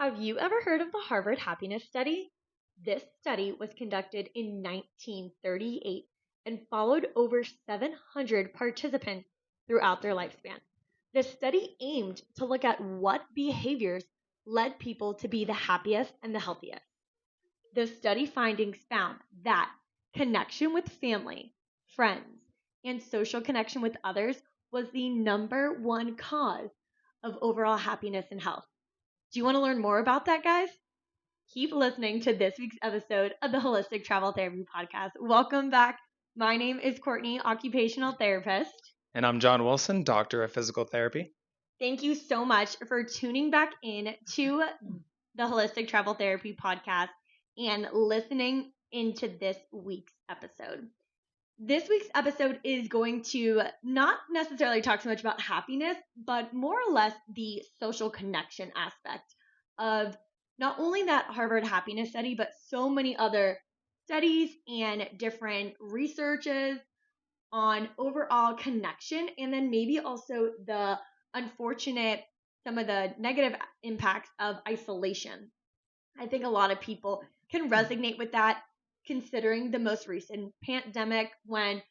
Have you ever heard of the Harvard Happiness Study? This study was conducted in 1938 and followed over 700 participants throughout their lifespan. The study aimed to look at what behaviors led people to be the happiest and the healthiest. The study findings found that connection with family, friends, and social connection with others was the number one cause of overall happiness and health. Do you want to learn more about that, guys? Keep listening to this week's episode of the Holistic Travel Therapy Podcast. Welcome back. My name is Courtney, occupational therapist. And I'm John Wilson, doctor of physical therapy. Thank you so much for tuning back in to the Holistic Travel Therapy Podcast and listening into this week's episode. This week's episode is going to not necessarily talk so much about happiness, but more or less the social connection aspect of not only that Harvard happiness study, but so many other studies and different researches on overall connection, and then maybe also the unfortunate, some of the negative impacts of isolation. I think a lot of people can resonate with that, considering the most recent pandemic when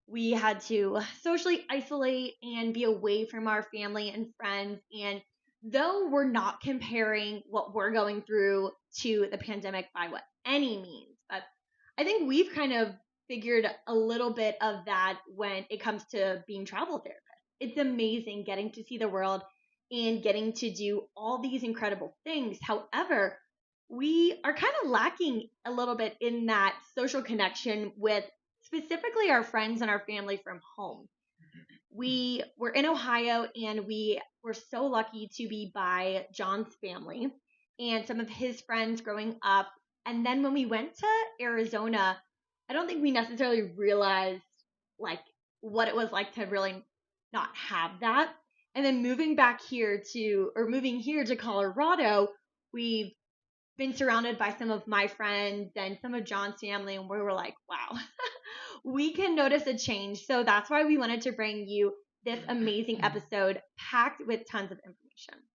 we had to socially isolate and be away from our family and friends. And though we're not comparing what we're going through to the pandemic by what any means, but I think we've kind of figured a little bit of that when it comes to being travel therapists. It's amazing getting to see the world and getting to do all these incredible things. However, we are kind of lacking a little bit in that social connection with specifically our friends and our family from home. We were in Ohio and we were so lucky to be by John's family and some of his friends growing up. And then when we went to Arizona, I don't think we necessarily realized like what it was like to really not have that. And then moving here to Colorado, we've been surrounded by some of my friends and some of John's family, and we were like, wow, we can notice a change. So that's why we wanted to bring you this amazing episode packed with tons of information.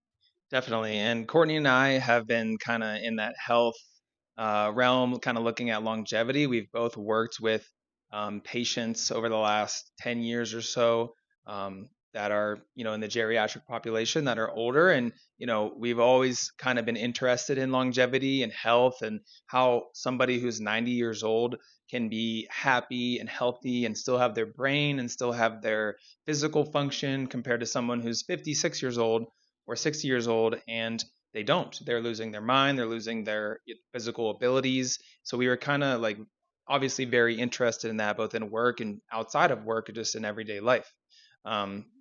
Definitely. And Courtney and I have been kind of in that health realm, kind of looking at longevity. We've both worked with patients over the last 10 years or so that are, in the geriatric population that are older. And, we've always kind of been interested in longevity and health and how somebody who's 90 years old can be happy and healthy and still have their brain and still have their physical function compared to someone who's 56 years old or 60 years old and they don't. They're losing their mind, they're losing their physical abilities. So we were kind of like obviously very interested in that, both in work and outside of work, or just in everyday life.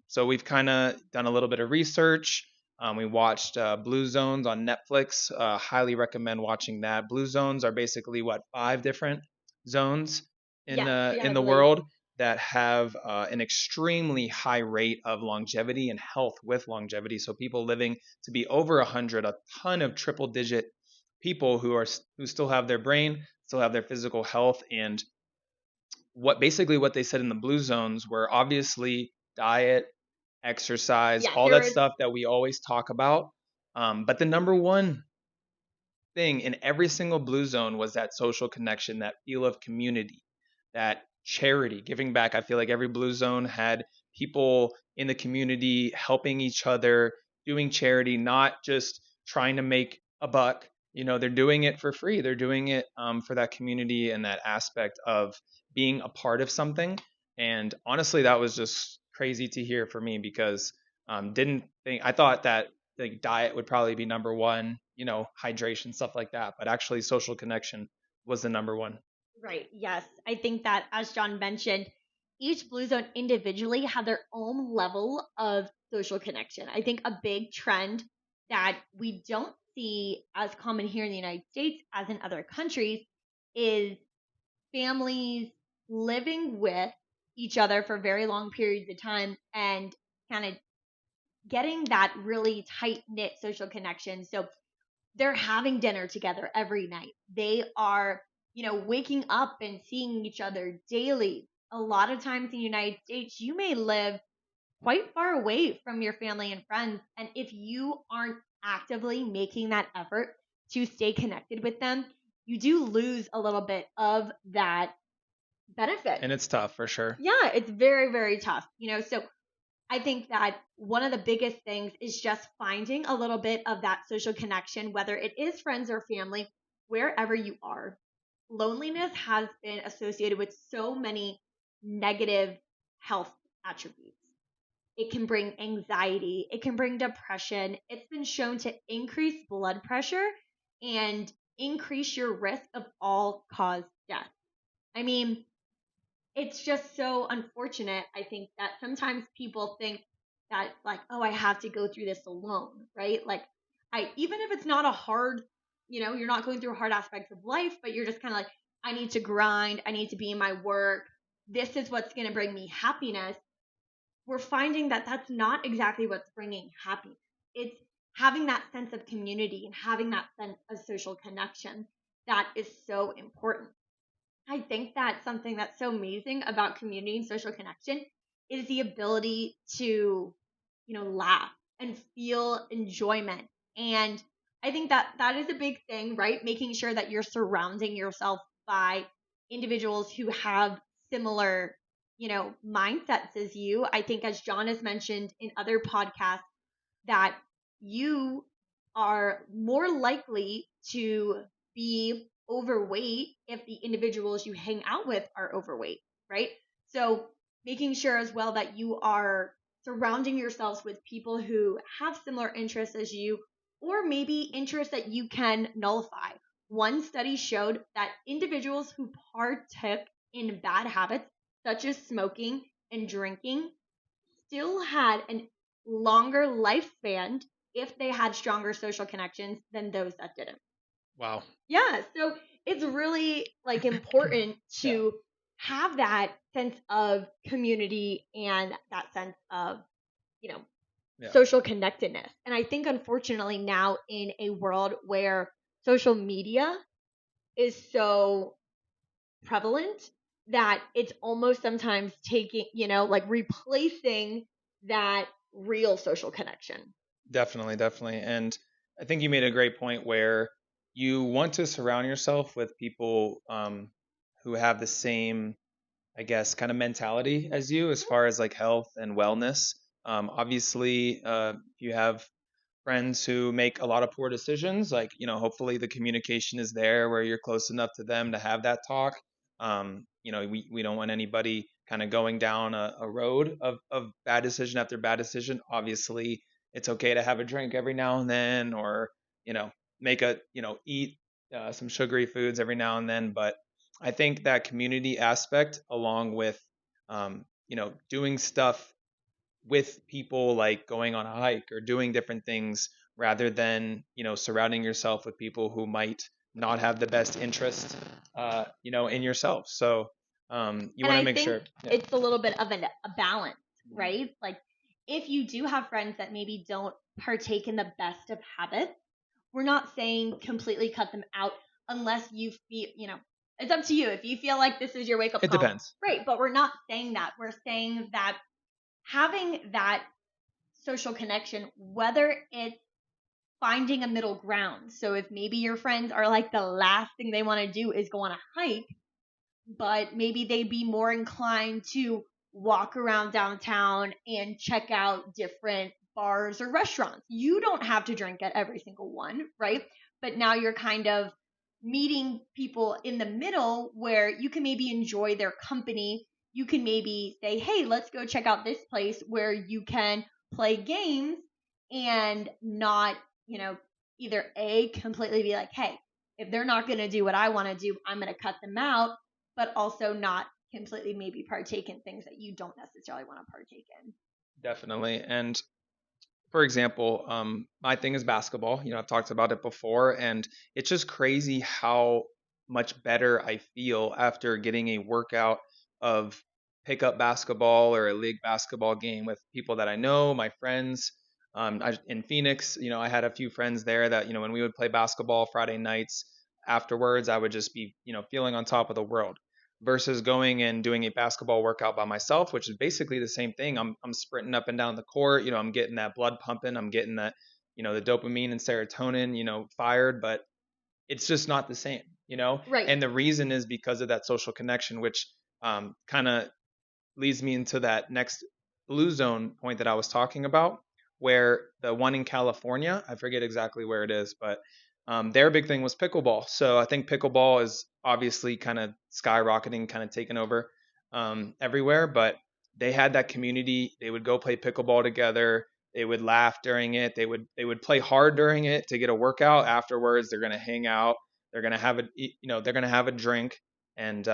So we've kind of done a little bit of research. We watched Blue Zones on Netflix. Highly recommend watching that. Blue Zones are basically 5 different zones in the world that have an extremely high rate of longevity and health with longevity. So people living to be over 100, a ton of triple digit people who still have their brain, still have their physical health. And what they said in the Blue Zones were obviously diet, exercise, all that stuff that we always talk about. But the number one thing in every single Blue Zone was that social connection, that feel of community, that charity, giving back. I feel like every Blue Zone had people in the community helping each other, doing charity, not just trying to make a buck. They're doing it for free. They're doing it for that community and that aspect of being a part of something. And honestly, that was just crazy to hear for me because I thought that the diet would probably be number one, hydration, stuff like that. But actually social connection was the number one. Right. Yes. I think that, as John mentioned, each Blue Zone individually had their own level of social connection. I think a big trend that we don't see as common here in the United States as in other countries is families living with each other for very long periods of time and kind of getting that really tight-knit social connection. So they're having dinner together every night. They are waking up and seeing each other daily. A lot of times in the United States, you may live quite far away from your family and friends. And if you aren't actively making that effort to stay connected with them, you do lose a little bit of that benefit. And it's tough for sure. Yeah, it's very, very tough. So I think that one of the biggest things is just finding a little bit of that social connection, whether it is friends or family, wherever you are. Loneliness has been associated with so many negative health attributes. It can bring anxiety, it can bring depression. It's been shown to increase blood pressure and increase your risk of all-cause death. I mean, it's just so unfortunate, I think, that sometimes people think that, like, oh, I have to go through this alone, right? Like, even if it's not a hard, you're not going through hard aspects of life, but you're just kind of like, I need to grind, I need to be in my work. This is what's going to bring me happiness. We're finding that that's not exactly what's bringing happiness. It's having that sense of community and having that sense of social connection that is so important. I think that something that's so amazing about community and social connection is the ability to, laugh and feel enjoyment. And I think that that is a big thing, right? Making sure that you're surrounding yourself by individuals who have similar, mindsets as you. I think, as Jon has mentioned in other podcasts, that you are more likely to be overweight if the individuals you hang out with are overweight, right? So making sure as well that you are surrounding yourselves with people who have similar interests as you, or maybe interests that you can nullify. One study showed that individuals who partook in bad habits, such as smoking and drinking, still had a longer lifespan if they had stronger social connections than those that didn't. Wow. Yeah, so it's really important to have that sense of community and that sense of, social connectedness. And I think, unfortunately, now in a world where social media is so prevalent, that it's almost sometimes taking, replacing that real social connection. Definitely. And I think you made a great point where you want to surround yourself with people who have the same, I guess, kind of mentality as you as far as like health and wellness. Obviously, if you have friends who make a lot of poor decisions, like, hopefully the communication is there where you're close enough to them to have that talk. We don't want anybody kind of going down a road of bad decision after bad decision. Obviously, it's okay to have a drink every now and then, or, make eat some sugary foods every now and then. But I think that community aspect, along with, doing stuff with people, like going on a hike or doing different things, rather than, surrounding yourself with people who might not have the best interest, in yourself. So you want to make sure. It's a little bit of a balance, right? Like, if you do have friends that maybe don't partake in the best of habits, we're not saying completely cut them out unless you feel, it's up to you. If you feel like this is your wake up call. It depends. Right. But we're not saying that. We're saying that having that social connection, whether it's finding a middle ground. So if maybe your friends are like, the last thing they want to do is go on a hike, but maybe they'd be more inclined to walk around downtown and check out different bars or restaurants. You don't have to drink at every single one, right? But now you're kind of meeting people in the middle where you can maybe enjoy their company. You can maybe say, hey, let's go check out this place where you can play games and not, either A, completely be like, hey, if they're not going to do what I want to do, I'm going to cut them out, but also not completely maybe partake in things that you don't necessarily want to partake in. Definitely. And for example, my thing is basketball. I've talked about it before, and it's just crazy how much better I feel after getting a workout of pickup basketball or a league basketball game with people that I know, my friends. In Phoenix, I had a few friends there that, when we would play basketball Friday nights afterwards, I would just be, feeling on top of the world, versus going and doing a basketball workout by myself, which is basically the same thing. I'm sprinting up and down the court, I'm getting that blood pumping, I'm getting that, the dopamine and serotonin, fired, but it's just not the same, Right. And the reason is because of that social connection, which kind of leads me into that next blue zone point that I was talking about, where the one in California, I forget exactly where it is, but their big thing was pickleball. So I think pickleball is obviously kind of skyrocketing, kind of taking over everywhere, but they had that community. They would go play pickleball together. They would laugh during it. They would play hard during it to get a workout. Afterwards, they're gonna hang out. They're gonna have they're gonna have a drink, and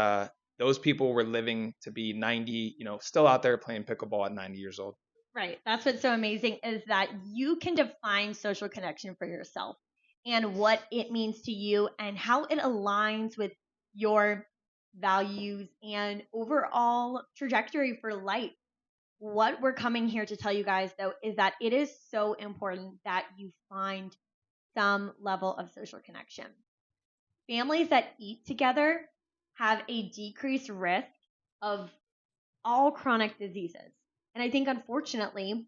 those people were living to be 90, still out there playing pickleball at 90 years old. Right. That's what's so amazing is that you can define social connection for yourself and what it means to you and how it aligns with your values and overall trajectory for life. What we're coming here to tell you guys, though, is that it is so important that you find some level of social connection. Families that eat together have a decreased risk of all chronic diseases. And I think, unfortunately,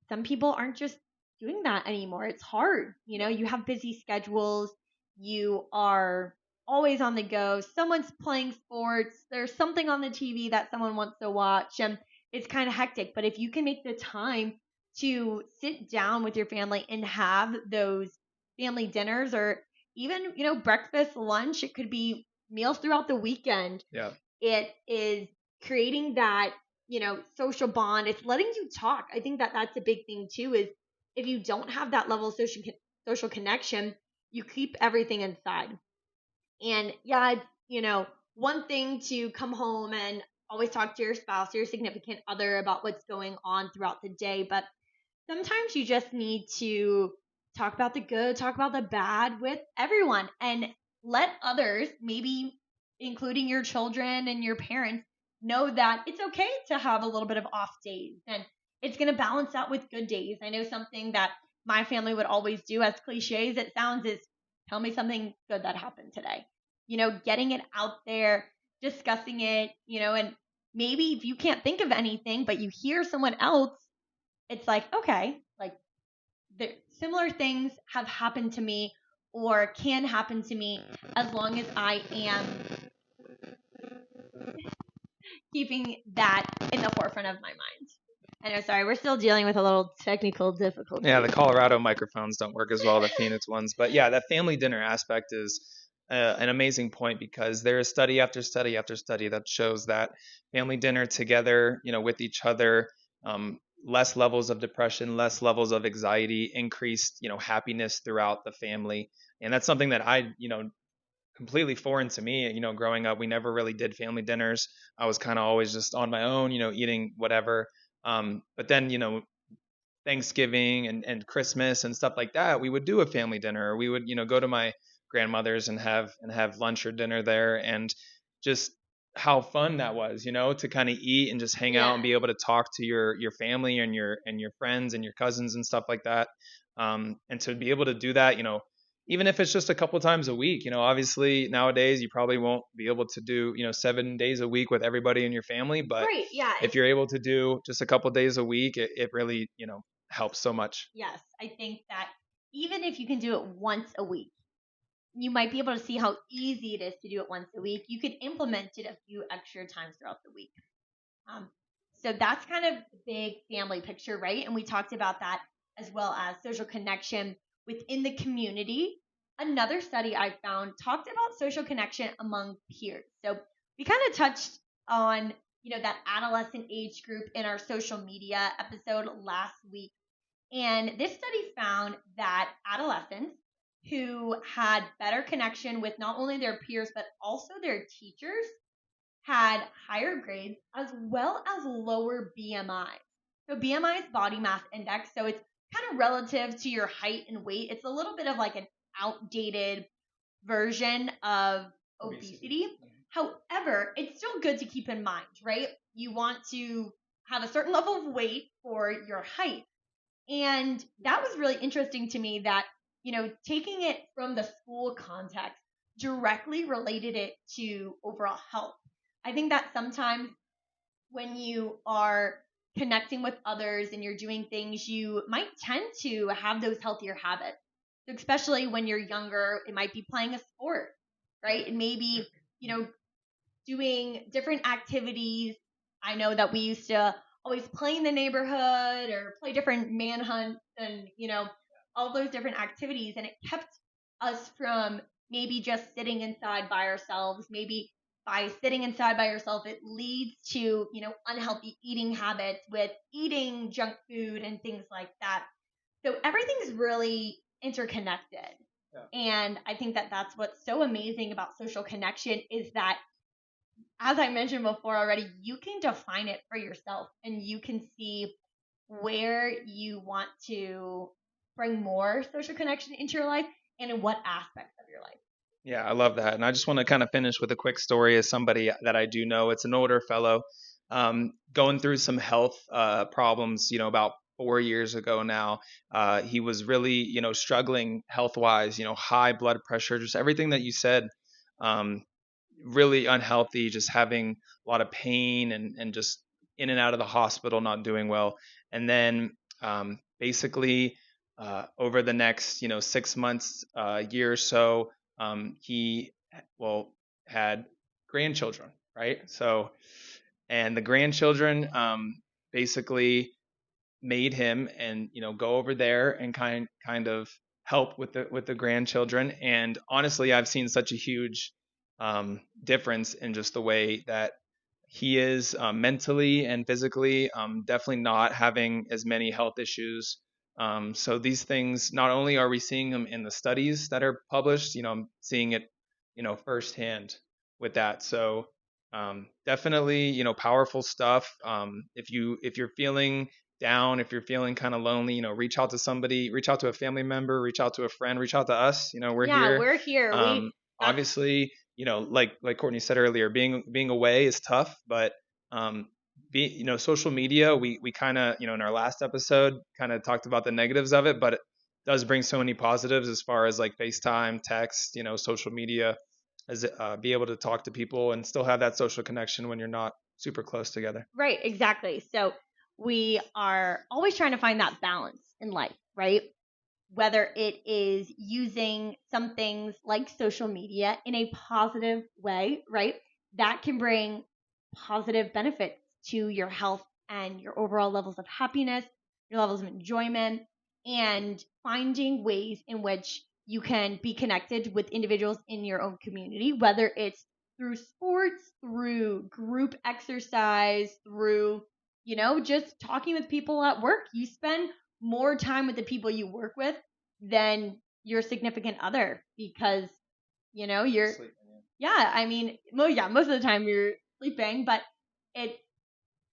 some people aren't just doing that anymore. It's hard. You have busy schedules. You are always on the go. Someone's playing sports. There's something on the TV that someone wants to watch. And it's kind of hectic. But if you can make the time to sit down with your family and have those family dinners or even, breakfast, lunch, it could be meals throughout the weekend. Yeah. It is creating that, social bond. It's letting you talk. I think that that's a big thing too, is if you don't have that level of social connection, you keep everything inside. And yeah, it's, one thing to come home and always talk to your spouse or your significant other about what's going on throughout the day. But sometimes you just need to talk about the good, talk about the bad with everyone and let others, maybe including your children and your parents, know that it's okay to have a little bit of off days and it's going to balance out with good days. I know something that my family would always do, as cliche as it sounds, is tell me something good that happened today. Getting it out there, discussing it, and maybe if you can't think of anything, but you hear someone else, it's like, okay, like similar things have happened to me or can happen to me as long as I am keeping that in the forefront of my mind. I know, sorry, we're still dealing with a little technical difficulty. Yeah, the Colorado microphones don't work as well as the Phoenix ones. But yeah, that family dinner aspect is an amazing point because there is study after study after study that shows that family dinner together, with each other, less levels of depression, less levels of anxiety, increased, happiness throughout the family. And that's something that I, completely foreign to me. Growing up, we never really did family dinners. I was kind of always just on my own, eating whatever. But then, Thanksgiving and Christmas and stuff like that, we would do a family dinner. Or we would, go to my grandmother's and have lunch or dinner there, and just how fun that was, to kind of eat and just hang out and be able to talk to your family and your friends and your cousins and stuff like that. And to be able to do that, even if it's just a couple times a week, obviously nowadays you probably won't be able to do, 7 days a week with everybody in your family, but right, yeah, if you're able to do just a couple days a week, it really, helps so much. Yes, I think that even if you can do it once a week, you might be able to see how easy it is to do it once a week. You could implement it a few extra times throughout the week. So that's kind of the big family picture, right? And we talked about that as well as social connection within the community. Another study I found talked about social connection among peers. So we kind of touched on, that adolescent age group in our social media episode last week. And this study found that adolescents who had better connection with not only their peers, but also their teachers had higher grades as well as lower BMI. So BMI is body mass index. So it's kind of relative to your height and weight. It's a little bit of like an outdated version of obesity. However, it's still good to keep in mind, right? You want to have a certain level of weight for your height. And that was really interesting to me that, taking it from the school context directly related it to overall health. I think that sometimes when you are connecting with others and you're doing things, you might tend to have those healthier habits. So especially when you're younger, it might be playing a sport, right? And maybe, doing different activities. I know that we used to always play in the neighborhood or play different manhunts and, all those different activities. And it kept us from maybe just sitting inside by ourselves. Maybe by sitting inside by yourself, it leads to, unhealthy eating habits with eating junk food and things like that. So everything's really interconnected. Yeah. And I think that that's what's so amazing about social connection is that, as I mentioned before already, you can define it for yourself and you can see where you want to bring more social connection into your life and in what aspects of your life. Yeah, I love that. And I just want to kind of finish with a quick story as somebody that I do know. It's an older fellow going through some health problems, about 4 years ago now. He was really, struggling health-wise, high blood pressure, just everything that you said, really unhealthy, just having a lot of pain and just in and out of the hospital, not doing well. And then basically over the next, 6 months, year or so, he had grandchildren, right? So, and the grandchildren basically made him and go over there and kind of help with the grandchildren. And honestly, I've seen such a huge difference in just the way that he is mentally and physically, definitely not having as many health issues. So these things, not only are we seeing them in the studies that are published, I'm seeing it, firsthand with that. So definitely, powerful stuff. If you're feeling down, if you're feeling kind of lonely, reach out to somebody, reach out to a family member, reach out to a friend, reach out to us. We're here. We're here. Obviously, like Courtney said earlier, being away is tough, but social media, we kind of, in our last episode kind of talked about the negatives of it, but it does bring so many positives as far as like FaceTime, text, social media, as be able to talk to people and still have that social connection when you're not super close together. Right, exactly. So we are always trying to find that balance in life, right? Whether it is using some things like social media in a positive way, right? That can bring positive benefits to your health and your overall levels of happiness, your levels of enjoyment, and finding ways in which you can be connected with individuals in your own community, whether it's through sports, through group exercise, through, just talking with people at work. You spend more time with the people you work with than your significant other because, you're sleeping. Most of the time you're sleeping, but it's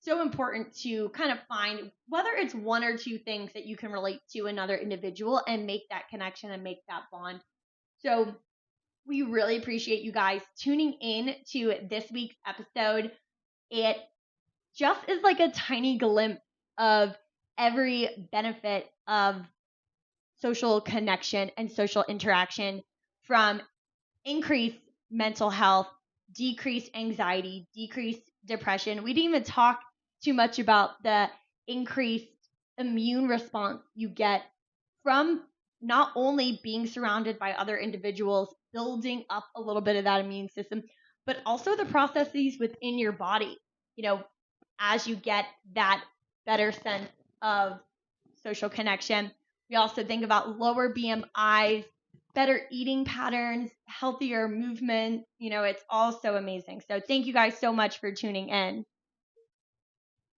so important to kind of find whether it's one or two things that you can relate to another individual and make that connection and make that bond. So we really appreciate you guys tuning in to this week's episode. It just is like a tiny glimpse of every benefit of social connection and social interaction, from increased mental health, decreased anxiety, decreased depression. We didn't even talk too much about the increased immune response you get from not only being surrounded by other individuals, building up a little bit of that immune system, but also the processes within your body, as you get that better sense of social connection. We also think about lower BMIs, better eating patterns, healthier movement. It's all so amazing. So thank you guys so much for tuning in.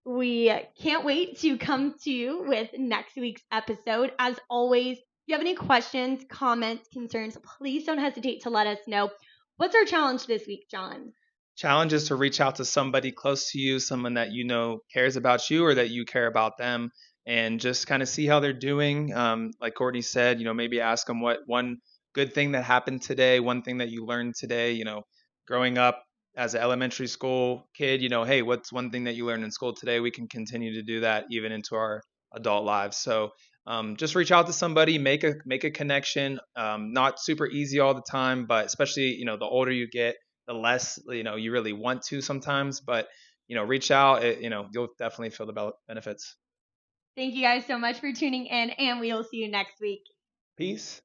We can't wait to come to you with next week's episode. As always, if you have any questions, comments, concerns, please don't hesitate to let us know. What's our challenge this week, Jon? Challenge is to reach out to somebody close to you, someone that cares about you or that you care about them, and just kind of see how they're doing. Like Courtney said, maybe ask them what one good thing that happened today, one thing that you learned today, growing up as an elementary school kid, hey, what's one thing that you learned in school today? We can continue to do that even into our adult lives. So just reach out to somebody, make a connection. Not super easy all the time, but especially, the older you get, the less, you really want to sometimes, but reach out. You'll definitely feel the benefits. Thank you guys so much for tuning in, and we will see you next week. Peace.